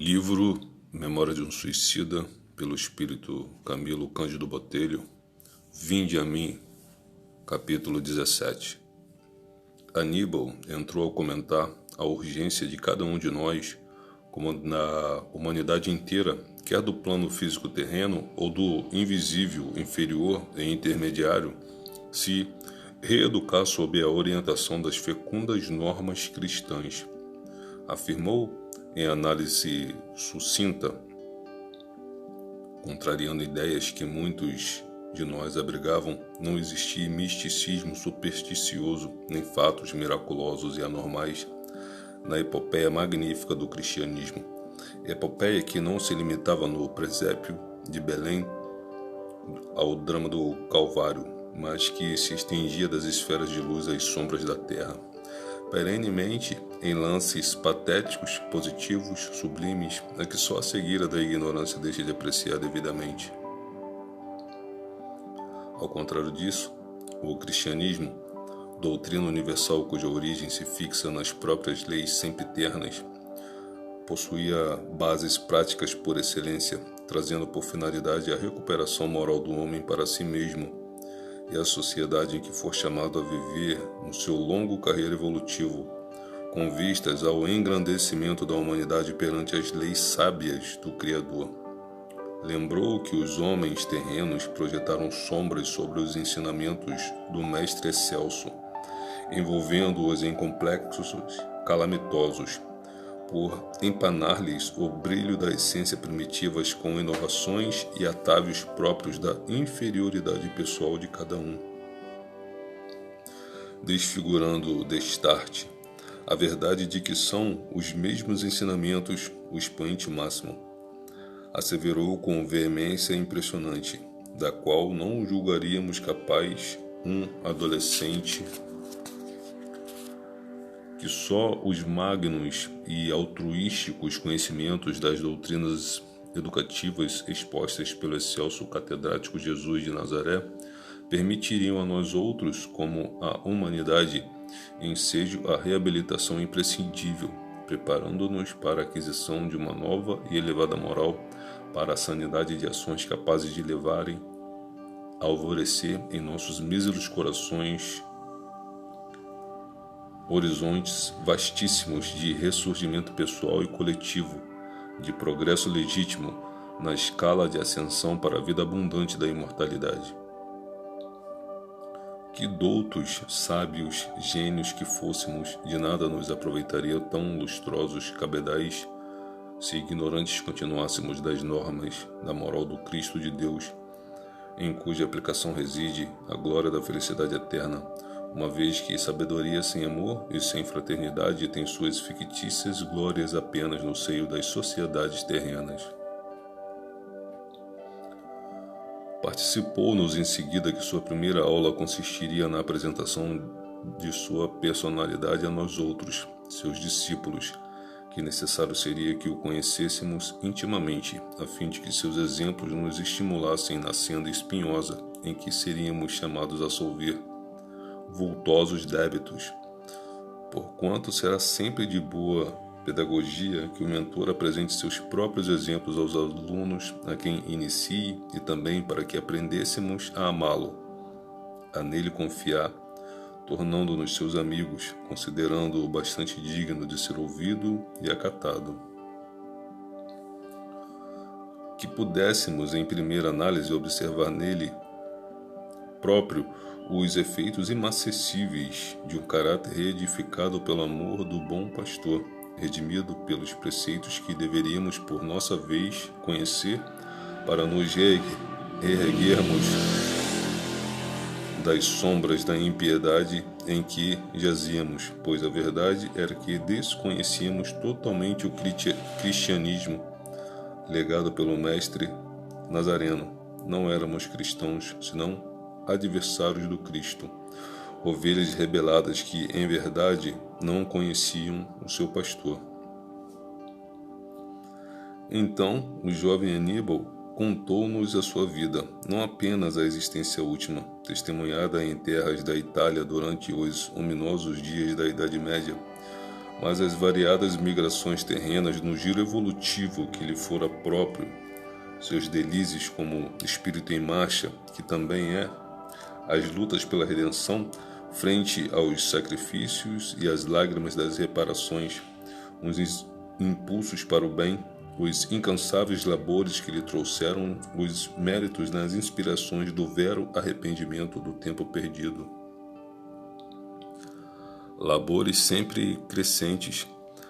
Livro Memória de um Suicida, pelo espírito Camilo Cândido Botelho. Vinde a mim, capítulo 17. Aníbal entrou ao comentar a urgência de cada um de nós, como na humanidade inteira, quer do plano físico terreno ou do invisível inferior e intermediário, se reeducar sob a orientação das fecundas normas cristãs. Afirmou, em análise sucinta, contrariando ideias que muitos de nós abrigavam, não existia misticismo supersticioso, nem fatos miraculosos e anormais na epopeia magnífica do cristianismo. Epopeia que não se limitava no presépio de Belém ao drama do Calvário, mas que se estendia das esferas de luz às sombras da terra, perenemente em lances patéticos, positivos, sublimes, a que só a cegueira da ignorância deixa de apreciar devidamente. Ao contrário disso, o cristianismo, doutrina universal cuja origem se fixa nas próprias leis sempiternas, possuía bases práticas por excelência, trazendo por finalidade a recuperação moral do homem para si mesmo e a sociedade em que for chamado a viver no seu longo carreira evolutivo, com vistas ao engrandecimento da humanidade perante as leis sábias do Criador. Lembrou que os homens terrenos projetaram sombras sobre os ensinamentos do Mestre Excelso, envolvendo-os em complexos calamitosos, por empanar-lhes o brilho da essência primitivas com inovações e atávios próprios da inferioridade pessoal de cada um, desfigurando destarte a verdade de que são os mesmos ensinamentos o expoente máximo. Asseverou com veemência impressionante, da qual não julgaríamos capaz um adolescente, que só os magnos e altruísticos conhecimentos das doutrinas educativas expostas pelo excelso catedrático Jesus de Nazaré permitiriam a nós outros, como a humanidade, ensejo a reabilitação imprescindível, preparando-nos para a aquisição de uma nova e elevada moral, para a sanidade de ações capazes de levarem a alvorecer em nossos míseros corações horizontes vastíssimos de ressurgimento pessoal e coletivo, de progresso legítimo na escala de ascensão para a vida abundante da imortalidade. Que doutos, sábios, gênios que fôssemos, de nada nos aproveitaria tão lustrosos cabedais se ignorantes continuássemos das normas da moral do Cristo de Deus, em cuja aplicação reside a glória da felicidade eterna, uma vez que sabedoria sem amor e sem fraternidade tem suas fictícias glórias apenas no seio das sociedades terrenas. Participou-nos em seguida que sua primeira aula consistiria na apresentação de sua personalidade a nós outros, seus discípulos, que necessário seria que o conhecêssemos intimamente, a fim de que seus exemplos nos estimulassem na senda espinhosa em que seríamos chamados a solver vultosos débitos, porquanto será sempre de boa pedagogia que o mentor apresente seus próprios exemplos aos alunos a quem inicie e também para que aprendêssemos a amá-lo, a nele confiar, tornando-nos seus amigos, considerando-o bastante digno de ser ouvido e acatado. Que pudéssemos, em primeira análise, observar nele próprio os efeitos inacessíveis de um caráter reedificado pelo amor do bom pastor, redimido pelos preceitos que deveríamos, por nossa vez, conhecer para nos reerguermos das sombras da impiedade em que jazíamos, pois a verdade era que desconhecíamos totalmente o cristianismo legado pelo Mestre Nazareno. Não éramos cristãos, senão adversários do Cristo, ovelhas rebeladas que, em verdade, não conheciam o seu pastor. Então, o jovem Aníbal contou-nos a sua vida, não apenas a existência última, testemunhada em terras da Itália durante os ominosos dias da Idade Média, mas as variadas migrações terrenas no giro evolutivo que lhe fora próprio, seus delícias como espírito em marcha, que também é, as lutas pela redenção, frente aos sacrifícios e às lágrimas das reparações, os impulsos para o bem, os incansáveis labores que lhe trouxeram os méritos nas inspirações do vero arrependimento do tempo perdido. Labores sempre crescentes,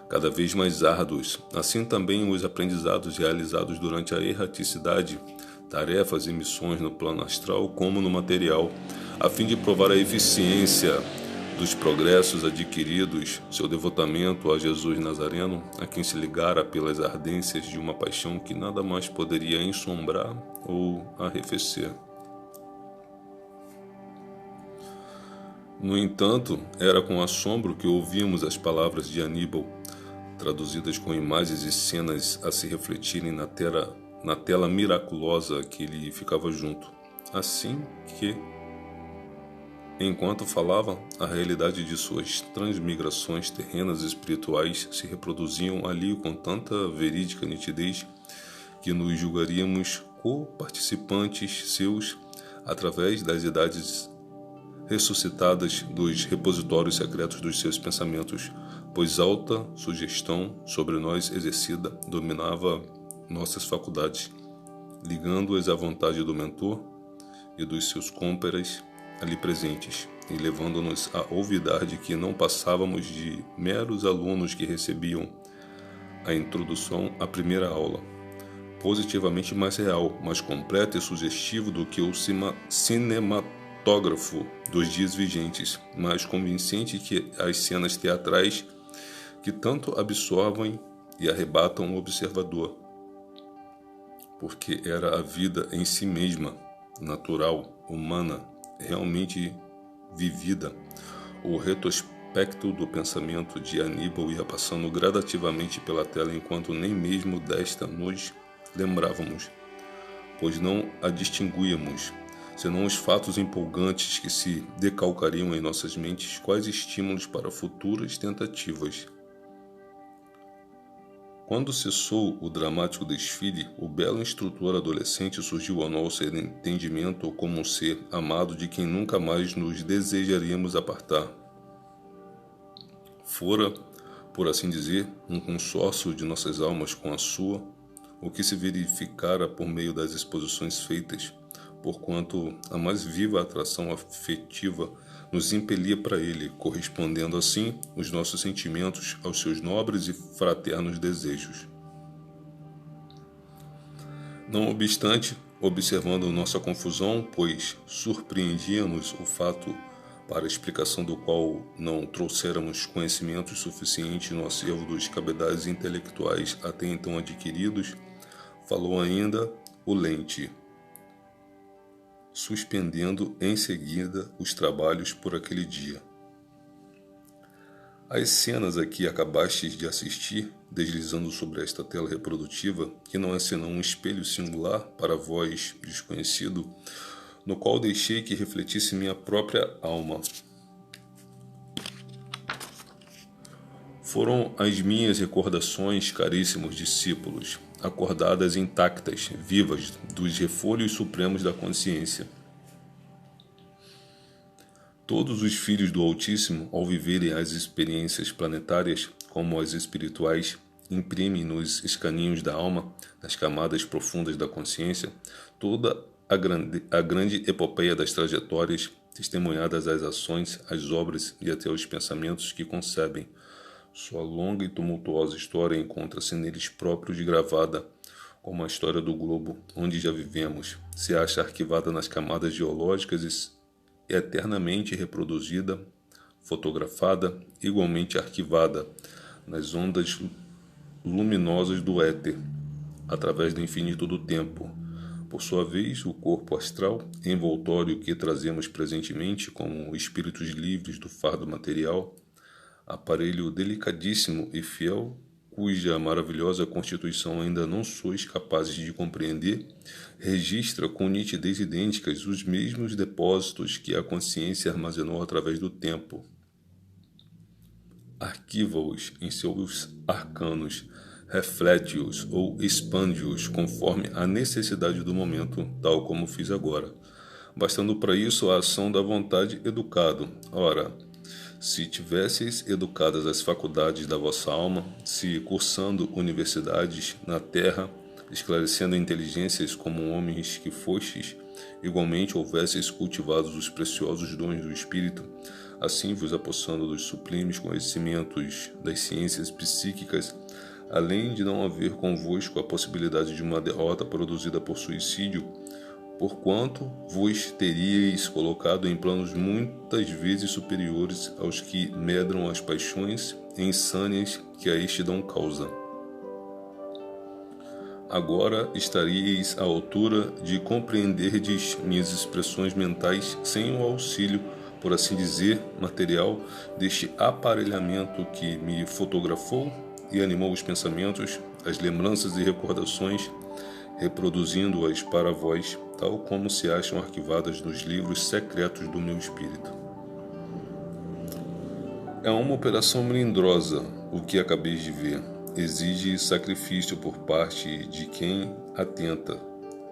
cada vez mais árduos, assim também os aprendizados realizados durante a erraticidade, tarefas e missões no plano astral como no material, a fim de provar a eficiência dos progressos adquiridos, seu devotamento a Jesus Nazareno, a quem se ligara pelas ardências de uma paixão que nada mais poderia ensombrar ou arrefecer. No entanto, era com assombro que ouvimos as palavras de Aníbal, traduzidas com imagens e cenas a se refletirem na tela miraculosa que lhe ficava junto. Assim que, enquanto falava, a realidade de suas transmigrações terrenas e espirituais se reproduziam ali com tanta verídica nitidez que nos julgaríamos co-participantes seus através das idades ressuscitadas dos repositórios secretos dos seus pensamentos, pois alta sugestão sobre nós exercida dominava nossas faculdades, ligando-as à vontade do mentor e dos seus cómperas ali presentes, e levando-nos a olvidar de que não passávamos de meros alunos que recebiam a introdução à primeira aula, positivamente mais real, mais completo e sugestivo do que o cinematógrafo dos dias vigentes, mais convincente que as cenas teatrais que tanto absorvem e arrebatam o observador, porque era a vida em si mesma, natural, humana, realmente vivida. O retrospecto do pensamento de Aníbal ia passando gradativamente pela tela enquanto nem mesmo desta nos lembrávamos, pois não a distinguíamos, senão os fatos empolgantes que se decalcariam em nossas mentes quais estímulos para futuras tentativas. Quando cessou o dramático desfile, o belo instrutor adolescente surgiu ao nosso entendimento como um ser amado de quem nunca mais nos desejaríamos apartar. Fora, por assim dizer, um consórcio de nossas almas com a sua, o que se verificara por meio das exposições feitas, porquanto a mais viva atração afetiva nos impelia para ele, correspondendo assim os nossos sentimentos aos seus nobres e fraternos desejos. Não obstante, observando nossa confusão, pois surpreendia-nos o fato para a explicação do qual não trouxéramos conhecimentos suficientes no acervo dos cabedais intelectuais até então adquiridos, falou ainda o Lente, suspendendo em seguida os trabalhos por aquele dia. As cenas a que acabastes de assistir, deslizando sobre esta tela reprodutiva, que não é senão um espelho singular para vós desconhecido, no qual deixei que refletisse minha própria alma, foram as minhas recordações, caríssimos discípulos, acordadas intactas, vivas, dos refolhos supremos da consciência. Todos os filhos do Altíssimo, ao viverem as experiências planetárias, como as espirituais, imprimem nos escaninhos da alma, nas camadas profundas da consciência, toda a grande epopeia das trajetórias, testemunhadas às ações, às obras e até aos pensamentos que concebem. Sua longa e tumultuosa história encontra-se neles próprios gravada, como a história do globo, onde já vivemos, se acha arquivada nas camadas geológicas e eternamente reproduzida, fotografada, igualmente arquivada nas ondas luminosas do éter, através do infinito do tempo. Por sua vez, o corpo astral, envoltório que trazemos presentemente como espíritos livres do fardo material, aparelho delicadíssimo e fiel, cuja maravilhosa constituição ainda não sois capazes de compreender, registra com nitidez idênticas os mesmos depósitos que a consciência armazenou através do tempo. arquiva-os em seus arcanos, reflete-os ou expande-os conforme a necessidade do momento, tal como fiz agora, bastando para isso a ação da vontade educado. Ora, se tivesseis educadas as faculdades da vossa alma, se cursando universidades na terra, esclarecendo inteligências como homens que fostes, igualmente houvesseis cultivados os preciosos dons do Espírito, assim vos apossando dos sublimes conhecimentos das ciências psíquicas, além de não haver convosco a possibilidade de uma derrota produzida por suicídio, porquanto vos teríeis colocado em planos muitas vezes superiores aos que medram as paixões insânias que a este dão causa. Agora estaríeis à altura de compreenderdes minhas expressões mentais sem o auxílio, por assim dizer, material deste aparelhamento que me fotografou e animou os pensamentos, as lembranças e recordações, reproduzindo-as para vós, tal como se acham arquivadas nos livros secretos do meu espírito. É uma operação melindrosa o que acabeis de ver. Exige sacrifício por parte de quem atenta.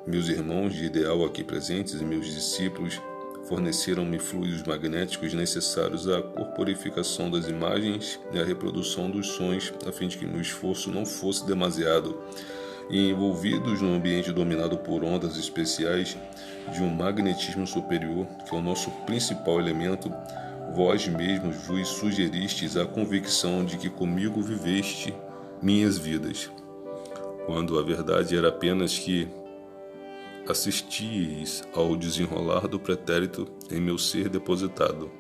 Meus irmãos de ideal aqui presentes e meus discípulos forneceram-me fluidos magnéticos necessários à corporificação das imagens e à reprodução dos sons, a fim de que meu esforço não fosse demasiado, e envolvidos num ambiente dominado por ondas especiais de um magnetismo superior, que é o nosso principal elemento, vós mesmos vos sugeristes a convicção de que comigo viveste minhas vidas, quando a verdade era apenas que assistíeis ao desenrolar do pretérito em meu ser depositado.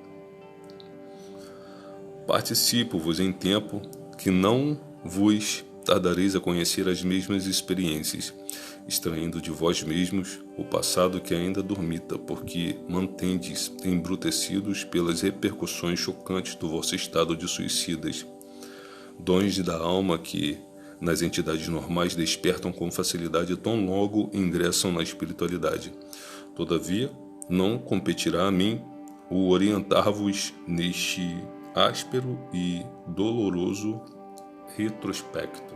Participo-vos em tempo que não vos tardareis a conhecer as mesmas experiências, extraindo de vós mesmos o passado que ainda dormita, porque mantendes embrutecidos pelas repercussões chocantes do vosso estado de suicidas, dons da alma que, nas entidades normais, despertam com facilidade tão logo ingressam na espiritualidade. Todavia, não competirá a mim o orientar-vos neste áspero e doloroso retrospecto.